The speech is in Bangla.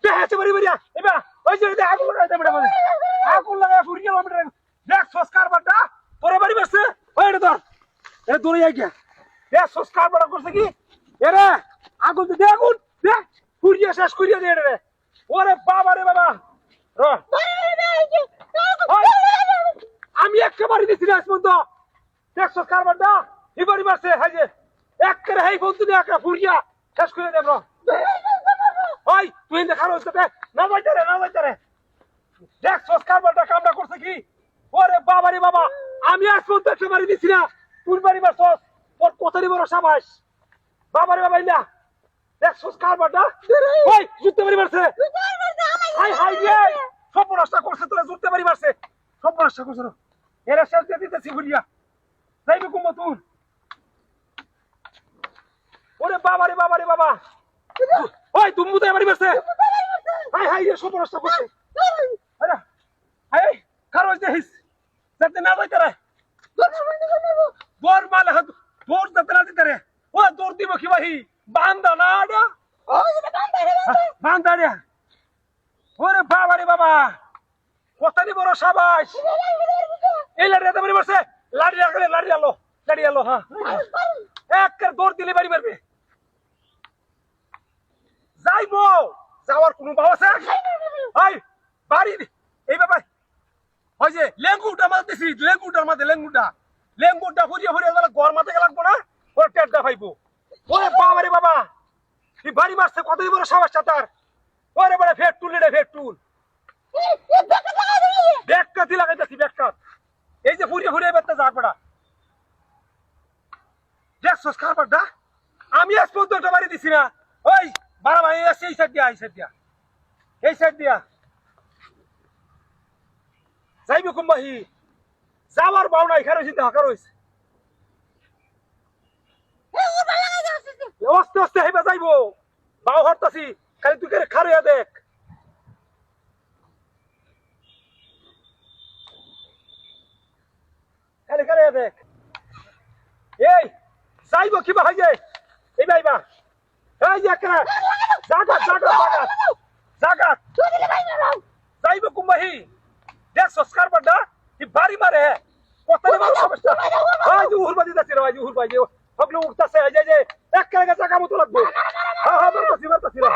দেখাচ্ছে বাড়ি বাড়িয়া এবার ওই যে আগুন লাগাই দেবে আগুন লাগাই ফুরি গেল আমি দেখ সংস্কার বাটা তোরে বাড়ি বসছে ওই তোর এ দূরে যাই গিয়া দেখ সংস্কার বাটা করছে কি এরে আগুন দে আগুন দে ফুরিয়ে শেষ করিয়া দে রে ওরে বাবা রে বাবা র আমি একেবারে দিছি না পর্যন্ত দেখ সংস্কার বাটা এবারই মারছে হাই যে একেবারে হেই বন্ধু নিয়ে একেবারে ফুরিয়া শেষ করে দেব র ওই তুই দেখার হচ্ছে না যাইতে রে দেখ সংস্কার বাটা কামটা করছে কি ওরে বাবা রে বাবা আমি আজ পর্যন্ত একেবারে দিছি না তুই বাড়ি মারছস তোর কথারই বড় সাবাস বাবা রে বাবা ইলা দেখ সংস্কার বাটা ওই জুতে বাড়ি মারছে হাই হাই রে সব নষ্ট করছে তোরা জুতে বাড়ি মারছে সব নষ্ট করছে এরা শেষ দিয়ে দিতেছি ভুলিয়া যাইবে কুম্ভ তুই ওরে বাবা রে বাবা ওই তুমি মুতে বাড়ি মারছে হাই হাই রে সব নষ্ট করছে আরে হাই কারো দেখিস যাতে না যাইতে রে দৌড় মালে দৌড় যাতে না দিতে রে ও দৌড় দিব কি ভাই বান্দা না আডা বান্দা রে ওরে বাবা রে বাবা কতনি বড় সাবাস এই লাড়ি বাড়ি মারছে লাড়ি আলো হ্যাঁ এক দৌড় দিলে বাড়ি মারবে যাইবো যাওয়ার কোনো ভাব আছে এই বাড়ি এই ব্যাপার ওই যে লেঙ্গুটা মারতেছি লেঙ্গুটা ফুরিয়ে গেলে ঘর মাথা লাগবো না ওর টেটটা পাইবো ওরে বাবা রে বাবা এই বাড়ি মারছে কতই বড় সাবাসটা তার ওরে বড় ফেটটুল ব্যাগকাতি লাগাইতেছি ব্যাগকাত এই যে ফুরিয়ে বেরতে যাক বেড়া দেখছস খাবারটা আমি আজ পর্যন্ত বাড়ি দিছি না ওই বারা ভাই এসে এই সাইড দিয়া যাইবে কুম্বাহি যাওয়ার বাউনা এখানে চিন্তা হাকার হয়েছে আস্তে হেবা যাইবো বাউ হরতাছি খালি তুই খারইয়া দেখ খালি খারইয়া দেখ এই যাইবো কিবা হয় যে এই ভাইবা এই যে একটা জাগাত যাইবো কুম্বাহি দেখ সংস্কার বাড্ডা কি বাড়ি মারে কতনি বড় সমস্যা ওই যে উহুর বাজি যাচ্ছে রে ওই যে উহুর বাজি সব লোক উঠতাছে এই যে এক কাগে জায়গা মতো লাগবে হ্যাঁ মারতাছি রে